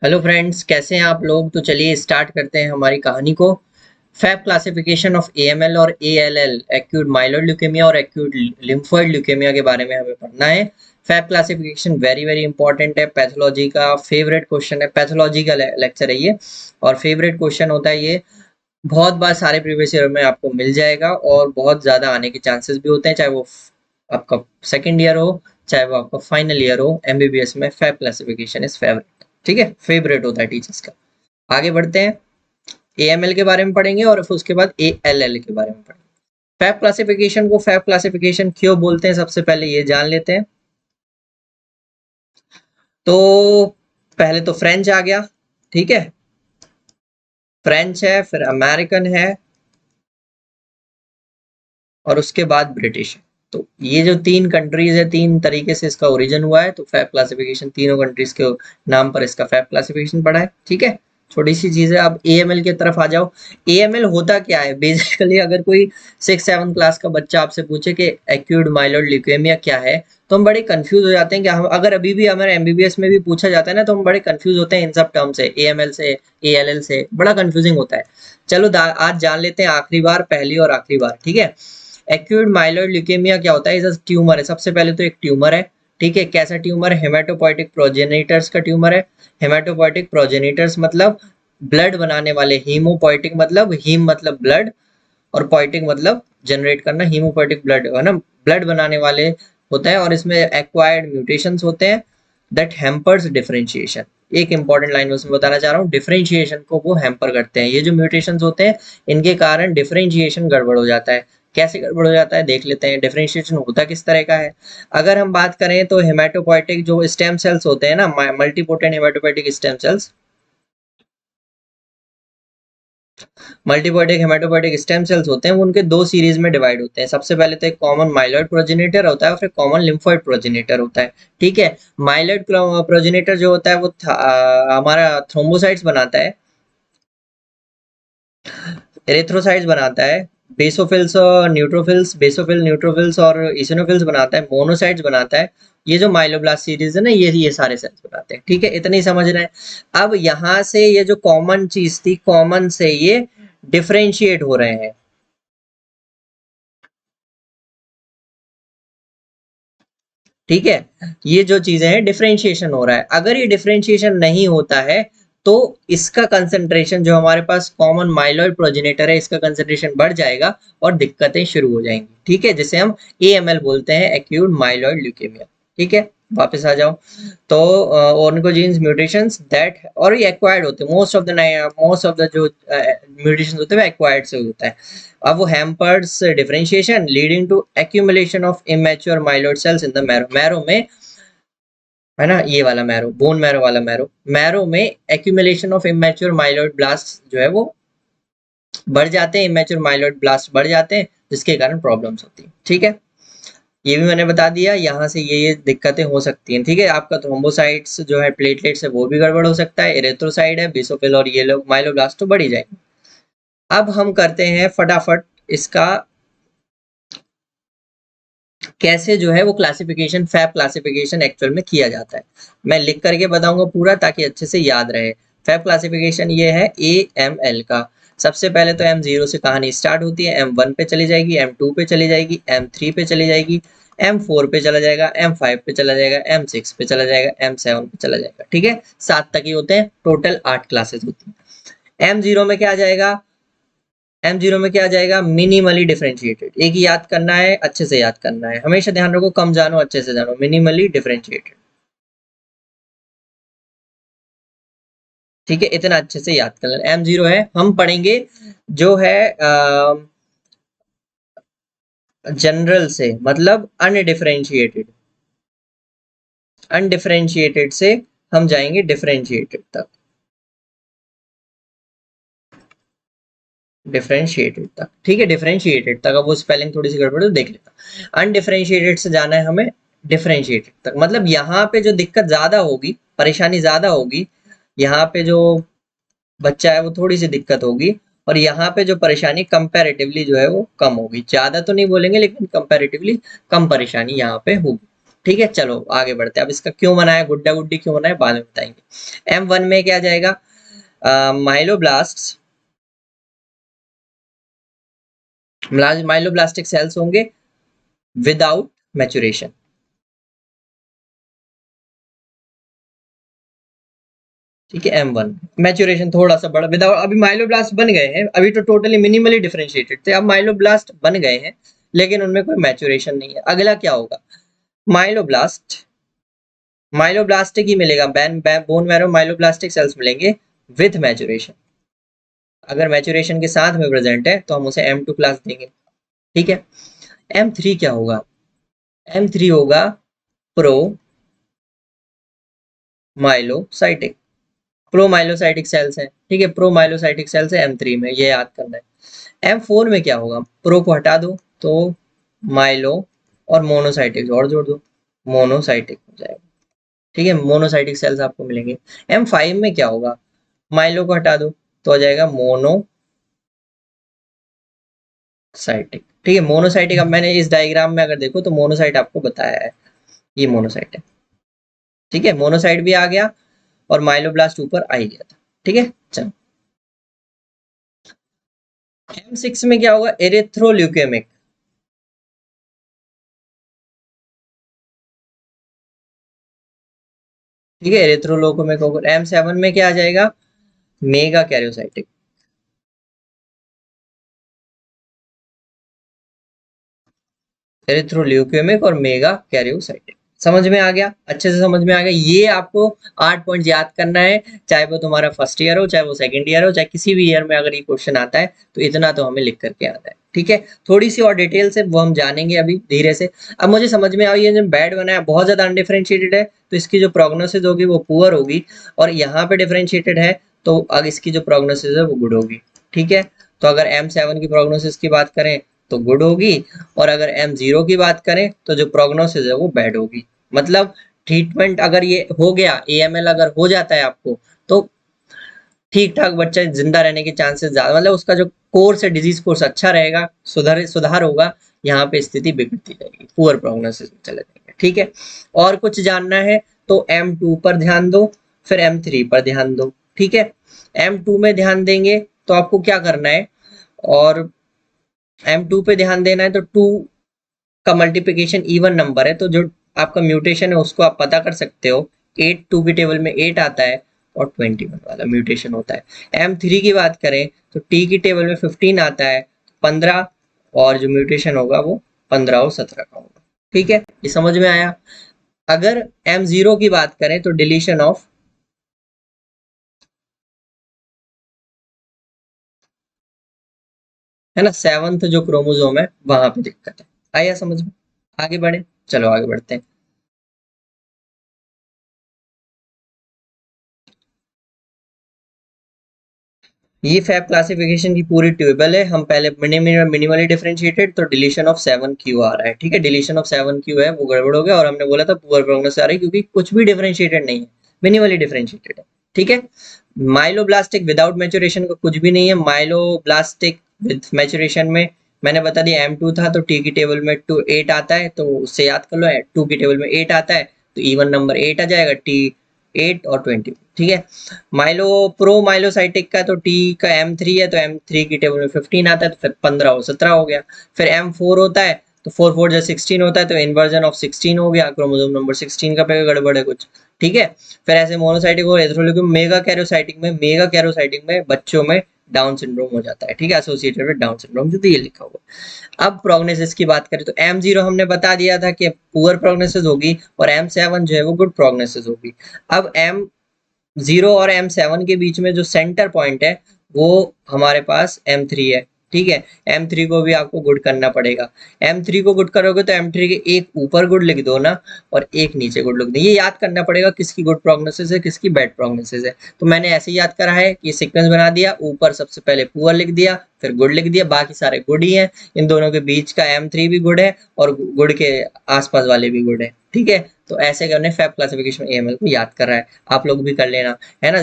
Hello friends, कैसे हैं आप लोग। तो चलिए स्टार्ट करते हैं हमारी कहानी को। फैब क्लासिफिकेशन ऑफ एएमएल और एएलएल, एक्यूट माइलॉइड ल्यूकेमिया और एक्यूट लिम्फोइड ल्यूकेमिया के बारे में हमें पढ़ना है। FAB classification very very important है, पैथोलॉजी का फेवरेट क्वेश्चन है, पैथोलॉजी का लेक्चर है ये और फेवरेट क्वेश्चन होता है ये। बहुत बार सारे प्रीवियस ईयर में आपको मिल जाएगा और बहुत ज़्यादा आने के चांसेस भी होते हैं, चाहे वो आपका सेकेंड ईयर हो चाहे वो आपका फाइनल ईयर हो। एमबीबीएस में फैब क्लासिफिकेशन इज फेवरेट, ठीक है, फेवरेट होता है टीचर्स का। आगे बढ़ते हैं, एएमएल के बारे में पढ़ेंगे और फिर उसके बाद एएलएल के बारे में पढ़ेंगे। फैब क्लासिफिकेशन को फैब क्लासिफिकेशन क्यों बोलते हैं, सबसे पहले ये जान लेते हैं। तो पहले तो फ्रेंच आ गया, ठीक है, फ्रेंच है, फिर अमेरिकन है और उसके बाद ब्रिटिश है। तो ये जो तीन कंट्रीज है, तीन तरीके से इसका ओरिजिन हुआ है, तो फैब क्लासिफिकेशन तीनों कंट्रीज के नाम पर इसका फैब क्लासिफिकेशन पड़ा है, ठीक है। छोटी सी चीज है। अब एएमएल की तरफ आ जाओ। एएमएल होता क्या है बेसिकली, अगर कोई 6-7 क्लास का बच्चा आपसे पूछे कि एक्यूट माइलॉइड ल्यूकेमिया क्या है, तो हम बड़े कंफ्यूज हो जाते हैं कि हम अगर अभी भी हमारे एमबीबीएस में भी पूछा जाता है ना, तो हम बड़े कंफ्यूज होते हैं इन सब टर्म से, एएमएल से, एएलएल से, बड़ा कंफ्यूजिंग होता है। चलो आज जान लेते हैं आखिरी बार, पहली और आखिरी बार, ठीक है। एक्यूट माइलॉइड ल्यूकेमिया क्या होता है, इस ट्यूमर है। सबसे पहले तो एक ट्यूमर है, ठीक है। कैसा ट्यूमर है? हेमाटोपोइटिक प्रोजेनिटर्स का ट्यूमर है। हेमाटोपोइटिक प्रोजेनिटर्स मतलब ब्लड बनाने वाले, हीमोपोइटिक मतलब हीम मतलब ब्लड और पोइटिक मतलब जनरेट करना, हीमोपोइटिक ब्लड है ना, ब्लड बनाने वाले होता है। और इसमें एक्वायर्ड म्यूटेशंस होते हैं दैट हैम्पर्स डिफरेंशिएशन। एक इंपॉर्टेंट लाइन उसमें बताना चाह रहा हूँ, डिफरेंशिएशन को वो हैम्पर करते हैं। ये जो म्यूटेशंस होते हैं इनके कारण डिफरेंशिएशन गड़बड़ हो जाता है। कैसे गड़बड़ हो जाता है देख लेते हैं। डिफरेंशिएशन होता किस तरह का है, अगर हम बात करें तो हेमाटोपोइटिक जो स्टेम सेल्स होते हैं ना, multipotent hematopoietic stem cells, multipoietic hematopoietic stem cells होते हैं, वो उनके दो सीरीज में डिवाइड होते हैं। सबसे पहले तो एक कॉमन माइलॉइड प्रोजेनिटर होता है और फिर कॉमन लिम्फोइड प्रोजेनिटर होता है, ठीक है। माइलॉइड प्रोजेनिटर जो होता है वो हमारा थ्रोम्बोसाइट्स बनाता है, एरिथ्रोसाइट्स बनाता है, बेसोफिल्स और न्यूट्रोफिल्स, बेसोफिल न्यूट्रोफिल्स और इसिनोफिल्स बनाता है, मोनोसाइट्स बनाता है। ये जो माइलोब्लास्ट सीरीज है ना, ये सारे सेल्स बनाते हैं, ठीक है। इतना ही समझ रहे हैं। अब यहाँ से ये जो कॉमन चीज थी, कॉमन से ये डिफरेंशिएट हो रहे हैं, ठीक है। ये जो चीजें हैं डिफरेंशिएशन हो रहा है। अगर ये डिफरेंशिएशन नहीं होता है तो इसका कंसंट्रेशन, जो हमारे पास कॉमन माइलॉइड प्रोजेनेटर है, इसका कंसंट्रेशन बढ़ जाएगा और दिक्कतें शुरू हो जाएंगी, ठीक है, जिसे हम एएमएल बोलते हैं, एक्यूट माइलॉइड ल्यूकेमिया, ठीक है। वापस आ जाओ। तो ऑर्गोजीन्स म्यूटेशंस दैट, और ये एक्वायर्ड होते हैं, मोस्ट ऑफ द जो म्यूटेशंस होते हैं वो एक्वायर्ड से होता है। अब वो hampers differentiation leading to accumulation of immature myeloid cells in the marrow. Marrow में, है ना, ये वाला मैरो, बोन मैरो वाला मैरो, मैरो में accumulation of immature myeloid blast जो है वो बढ़ जाते हैं, इमेच्योर माइलॉइड ब्लास्ट बढ़ जाते हैं, जिसके कारण प्रॉब्लम्स होती हैं, ठीक है। ये भी मैंने बता दिया। यहाँ से ये दिक्कतें हो सकती हैं, ठीक है। आपका थ्रोम्बोसाइट्स जो है, प्लेटलेट्स है, वो भी गड़बड़ हो सकता है। एरिथ्रोसाइड है, बेसोफिल और ये लोग माइलोब्लास्ट तो बढ़ ही जाएंगे। अब हम करते हैं फटाफट इसका कैसे जो है वो क्लासिफिकेशन, फैब क्लासिफिकेशन एक्चुअल में किया जाता है। मैं लिख करके बताऊंगा पूरा ताकि अच्छे से याद रहे। फैब क्लासिफिकेशन ये है ए एम एल का। सबसे पहले तो M0 से कहानी स्टार्ट होती है, M1 पे चली जाएगी, M2 पे चली जाएगी, M3 पे चली जाएगी, M4 पे चला जाएगा, M5 पे चला जाएगा, M6 पे चला जाएगा, M7 पे चला जाएगा, ठीक है। 7 तक ही होते हैं, टोटल 8 क्लासेस होती हैं। M0 में क्या आ जाएगा? M0 में क्या आ जाएगा? Minimally differentiated. एक ही याद करना है, अच्छे से याद करना है, हमेशा ध्यान रखो, कम जानो अच्छे से जानो। मिनिमली डिफरेंशिएटेड, ठीक है, इतना अच्छे से याद कर लेना। M0 है, हम पढ़ेंगे जो है जनरल से, मतलब अनडिफरेंशिएटेड, अनडिफरेंशिएटेड से हम जाएंगे डिफरेंशिएटेड तक, डिफरेंशिएटेड तक, ठीक है, डिफरेंशिएटेड तक। अब वो स्पेलिंग थोड़ी सी गड़बड़ है तो देख लेता। अनडिफरेंशिएटेड से जाना है हमें डिफरेंशिएटेड तक, मतलब यहाँ पे जो दिक्कत ज्यादा होगी, परेशानी ज्यादा होगी, यहाँ पे जो बच्चा है वो थोड़ी सी दिक्कत होगी, और यहाँ पे जो परेशानी कंपैरेटिवली जो है वो कम होगी। ज्यादा तो नहीं बोलेंगे लेकिन कंपैरेटिवली कम परेशानी यहाँ पे होगी, ठीक है, चलो आगे बढ़ते हैं। अब इसका क्यों बनाया, गुड्डा गुड्डी क्यों बनाया बाद में बताएंगे। M1 में क्या जाएगा, माइलोब्लास्ट, माइलोब्लास्टिक सेल्स होंगे विदाउट मैचुरेशन। ठीक है, M1 मैचुरेशन थोड़ा सा बड़ा विदाउट, अभी माइलोब्लास्ट बन गए हैं, अभी तो टोटली मिनिमली डिफरेंशिएटेड थे, अब माइलोब्लास्ट बन गए हैं लेकिन उनमें कोई मैचुरेशन नहीं है। अगला क्या होगा, माइलोब्लास्ट, माइलोब्लास्टिक ही मिलेगा, बोन मैरो माइलोब्लास्टिक सेल्स मिलेंगे विथ मैचुरेशन। अगर मैचुरेशन के साथ में प्रेजेंट है तो हम उसे M2 क्लास देंगे। ठीक है, M3 क्या होगा, M3 होगा प्रो माइलोसाइटिक, प्रोमाइलोसाइटिक सेल्स हैं। ठीक है, प्रोमाइलोसाइटिक सेल्स है M3 में, ये याद करना है। M4 में क्या होगा, प्रो को हटा दो तो माइलो और मोनोसाइटिक और जोड़ दो, मोनोसाइटिक हो जाएगा। ठीक है, मोनोसाइटिक सेल्स आपको मिलेंगे। M5 में क्या होगा, माइलो को हटा दो तो आ जाएगा मोनोसाइटिक। ठीक है, मोनोसाइटिक, अब मैंने इस डायग्राम में अगर देखो तो मोनोसाइट आपको बताया है, ये मोनोसाइट है। ठीक है, मोनोसाइट भी आ गया और माइलोब्लास्ट ऊपर आ ही गया था। ठीक है, चलो M6 में क्या होगा, एरिथ्रोल्यूकेमिक। ठीक है, एरिथ्रोल्यूकेमिक होगा। M7 में क्या आ जाएगा, मेगा कैरियोसाइटिक। एरिथ्रोल्यूकेमिक और मेगा कैरियोसाइटिक, समझ में आ गया, अच्छे से समझ में आ गया। ये आपको 8 पॉइंट याद करना है, चाहे वो तुम्हारा फर्स्ट ईयर हो, चाहे वो सेकंड ईयर हो, चाहे किसी भी ईयर में अगर ये क्वेश्चन आता है तो इतना तो हमें लिख करके आता है। ठीक है, थोड़ी सी और डिटेल से वो हम जानेंगे अभी धीरे से। अब मुझे समझ में आई है, जब बेड बनाया बहुत ज्यादा अनडिफरेंशिएटेड है तो इसकी जो प्रोग्नोसिस होगी वो पुअर होगी, और यहाँ पे डिफरेंशिएटेड है तो अब इसकी जो प्रोग्नोसिस है वो गुड होगी। ठीक है, तो अगर M7 की प्रोग्नोसिस की बात करें तो गुड होगी, और अगर M0 की बात करें तो जो प्रोग्नोसिस है वो बैड होगी। मतलब ट्रीटमेंट अगर ये हो गया, AML अगर हो जाता है आपको, तो ठीक ठाक बच्चा जिंदा रहने के चांसेस ज्यादा, मतलब उसका जो कोर्स है, डिजीज कोर्स अच्छा रहेगा, सुधार होगा। यहाँ पे स्थिति बिगड़ती रहेगी, पुअर प्रोग्नोसिस में चले जाएंगे। ठीक है, और कुछ जानना है तो M2 पर ध्यान दो, फिर M3 पर ध्यान दो। ठीक है, M2 में ध्यान देंगे तो आपको क्या करना है, और M2 पे ध्यान देना है तो 2 का मल्टीप्लिकेशन इवन नंबर है, तो जो आपका म्यूटेशन है उसको आप पता कर सकते हो। 8 2 की टेबल में 8 आता है और 21 वाला म्यूटेशन होता है। M3 की बात करें तो T की टेबल में 15 आता है, 15, और जो म्यूटेशन होगा वो 15 और 17 का होगा। ठीक है, ये समझ में आया। अगर M0 की बात करें तो डिलीशन ऑफ, है ना, 7th जो क्रोमोसोम है वहां पे दिक्कत है। आया समझ में, आगे बढ़े, चलो आगे बढ़ते हैं। ये फैब क्लासिफिकेशन की पूरी टेबल है। हम पहले मिनिमली डिफरेंशिएटेड, तो डिलीशन ऑफ 7q आ रहा है। ठीक है, डिलीशन ऑफ 7q है वो गड़बड़ हो गया, और हमने बोला था पुअर प्रोग्नोसिस आ रही है क्योंकि कुछ भी डिफरेंशिएटेड नहीं है, मिनिमली डिफरेंशिएटेड है। ठीक है, माइलोब्लास्टिक विदाउट मैचुरेशन का कुछ भी नहीं है, माइलोब्लास्टिक विद मैचुरेशन में मैंने बता दिया M2 था तो T की टेबल में 8 आता है, तो उससे याद कर लो, 2 की टेबल में 8 आता है तो इवन नंबर 8 आ जाएगा, T 8 और 20। ठीक है, माइलो प्रो माइलोसाइटिक का तो टी का M3 है तो M3 की टेबल में 15 आता है, तो फिर 15 और 17 हो गया। फिर M4 होता है तो 4 4 जब 16 होता है तो इन्वर्जन ऑफ 16 हो गया, क्रोमोसोम नंबर 16 का पे गड़बड़ है कुछ। ठीक है, फिर ऐसे मोनोसाइटिक और एथ्रोलिक मेगा कैरोसाइटिक में बच्चों में डाउन सिंड्रोम हो जाता है। ठीक है, एसोसिएटेड विद डाउन सिंड्रोम, जो ये लिखा हुआ। अब प्रोग्नोसिस की बात करें तो M0 हमने बता दिया था कि पुअर प्रोग्नोसिस होगी, और M7 जो है वो गुड प्रोग्नोसिस होगी। अब M0 और M7 के बीच में जो सेंटर पॉइंट है वो हमारे पास M3 है। ठीक है, M3 को भी आपको गुड करना पड़ेगा। M3 को गुड करोगे तो M3 के एक ऊपर गुड लिख दो ना, और एक नीचे गुड लिख दो। ये याद करना पड़ेगा किसकी गुड प्रोग्नोसिस है, किसकी बैड प्रोग्नोसिस है। तो मैंने ऐसे ही याद करा है कि सीक्वेंस बना दिया, ऊपर सबसे पहले पुअर लिख दिया, फिर गुड लिख दिया, बाकी सारे गुड ही हैं। इन दोनों के बीच का M3 भी गुड है और गुड के आसपास वाले भी गुड है। ठीक है, तो ऐसे करने फैब क्लासिफिकेशन AML को याद कर रहा है, आप लोग भी कर लेना, है ना।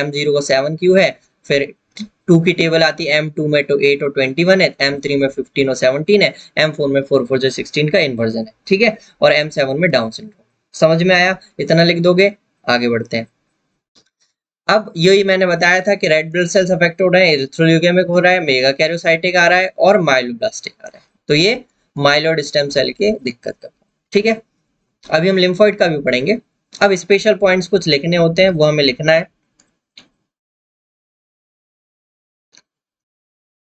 M0 को 7q है, फिर टू की टेबल आती है M2 में तो 8 और 21 है, M3 में 15 और 17 है, M4 में 4 4 16 का इन्वर्जन है, ठीक है, और M7 में डाउन सिंड्रोम। समझ में आया? इतना लिख दोगे, आगे बढ़ते हैं। अब यही मैंने बताया था कि रेड ब्लड सेल्स अफेक्ट हो रहे हैं, एरिथ्रोल्यूकेमिक हो रहा है, मेगा कैरियोसाइटिक आ रहा है और माइलोब्लास्टिक आ रहा है। तो ये माइलॉइड स्टेम सेल के दिक्कत करता है, ठीक है। अभी हम लिम्फोइड का भी पढ़ेंगे। अब स्पेशल पॉइंट्स कुछ लिखने होते हैं, वो हमें लिखना है,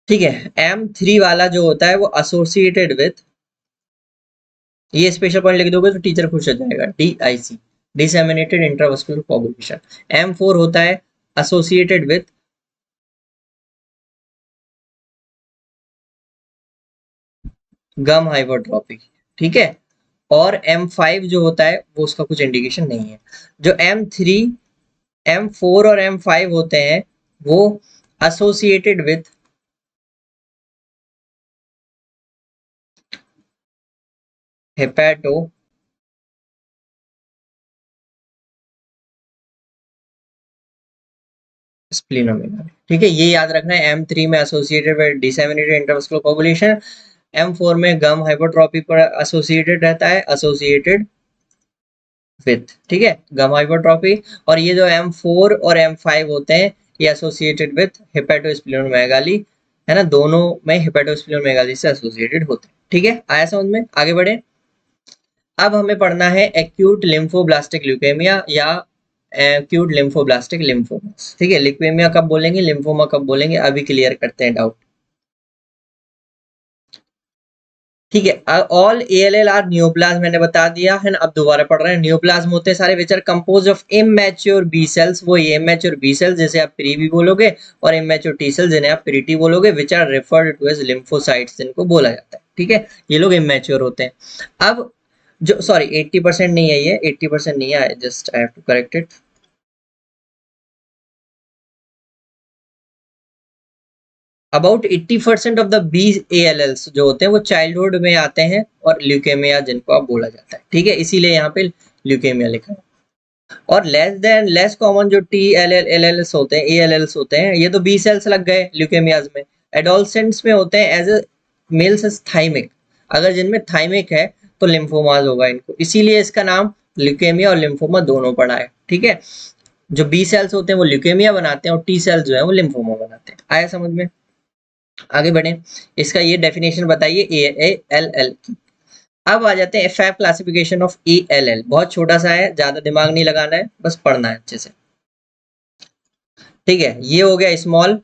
ठीक है। M3 वाला जो होता है वो एसोसिएटेड विथ, ये स्पेशल पॉइंट लिख दोगे तो टीचर खुश हो जाएगा, DIC, डिसएमिनेटेड इंट्रावस्कुलर कोगुलेशन। M4 होता है एसोसिएटेड विथ गम हाइपरट्रॉफी, ठीक है। और M5 जो होता है वो उसका कुछ इंडिकेशन नहीं है। जो M3, M4 और M5 होते हैं वो एसोसिएटेड विथ हेपेटो स्प्लिनोमेगाली, ठीक है। ये याद रखना है, M3 में associated with disseminated intravascular coagulation, M4 में गम हाइपरट्रॉफी पर एसोसिएटेड रहता है, एसोसिएटेड विथ, ठीक है, गम हाइपरट्रॉफी। और ये जो M4 और M5 होते हैं ये एसोसिएटेड विथ हेपेटोस्प्लिनोमेगाली, है ना, दोनों में हेपेटोस्प्लिनोमेगाली से एसोसिएटेड होते हैं, ठीक है। आया समझ में? आगे बढ़े। अब हमें पढ़ना है एक्यूट लिम्फोब्लास्टिक ल्यूकेमिया या एक्यूट लिम्फोब्लास्टिक लिम्फोमास, ठीक है। ल्यूकेमिया कब बोलेंगे, लिम्फोमा कब बोलेंगे, अभी क्लियर करते हैं डाउट, ठीक है। ऑल ALL आर न्यूप्लाज्म मैंने बता दिया है ना। अब दोबारा पढ़ रहे हैं, न्यूप्लाज्म होते हैं सारे which are compose of immature B cells, वो इमैच्योर बी सेल्स जैसे आप प्री भी बोलोगे, और इमैच्योर टी सेल्स जिन्हें आप प्रीटी बोलोगे, which are referred to as lymphocytes जिनको बोला जाता है, ठीक है। ये लोग इमैच्योर होते हैं। अब जो, सॉरी 80% नहीं है, ये 80% नहीं है, just I have to correct it. About 80% of the BALLs जो होते हैं वो चाइल्डहुड में आते हैं, और ल्यूकेमिया जिनको आप बोला जाता है, ठीक है, इसीलिए यहाँ पे ल्यूकेमिया लिखा है। और लेस कॉमन जो TLLs होते हैं, ALLs होते हैं, ये तो बी सेल्स लग गए ल्यूकेमियाज में। एडोलसेंट्स में होते हैं एज ए मेल्स थाइमिक, अगर जिनमें थाइमिक है तो लिम्फोमाज होगा इनको, इसीलिए इसका नाम ल्यूकेमिया और लिम्फोमा दोनों पड़ा है, ठीक है। जो बी सेल्स होते हैं वो ल्यूकेमिया बनाते हैं और टी सेल्स जो है वो लिम्फोमा बनाते हैं। आया समझ में? आगे बढ़े, इसका ये डेफिनेशन बताइए ALL की। अब आ जाते हैं एफ क्लासिफिकेशन ऑफ ALL, बहुत छोटा सा है, ज्यादा दिमाग नहीं लगाना है, बस पढ़ना है अच्छे से, ठीक है। ये हो गया स्मॉल,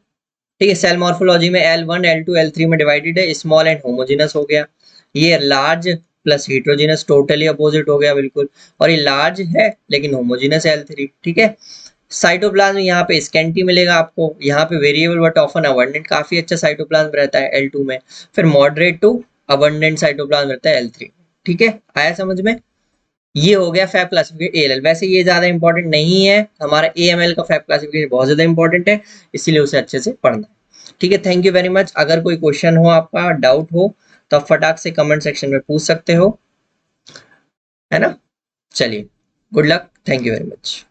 ठीक है, सेल मॉर्फोलॉजी में L1 L2 L3 में डिवाइडेड है, स्मॉल एंड होमोजेनस हो गया। ये large plus heterogeneous totally opposite हो गया बिल्कुल, और ये लार्ज है लेकिन होमोजेनस है L3, ठीक है। साइटोप्लाज्म यहाँ पे स्कैंटी मिलेगा आपको, यहाँ पे वेरिएबल बट ऑफन अबंडेंट, काफी अच्छा साइटोप्लाज्म रहता है L2 में, फिर मॉडरेट टू अबंडेंट साइटोप्लाज्म रहता है L3, ठीक है। आया समझ में? ये हो गया फैब क्लासिफिकेशन ALL। वैसे ये ज्यादा इंपॉर्टेंट नहीं है, हमारा AML का फैब क्लासिफिकेशन बहुत ज्यादा इंपॉर्टेंट है, इसीलिए उसे अच्छे से पढ़ना है, ठीक है। Thank you very much. अगर कोई क्वेश्चन हो, आपका डाउट हो, तो आप फटाक से कमेंट सेक्शन में पूछ सकते हो, है ना। चलिए, good luck, thank you very much.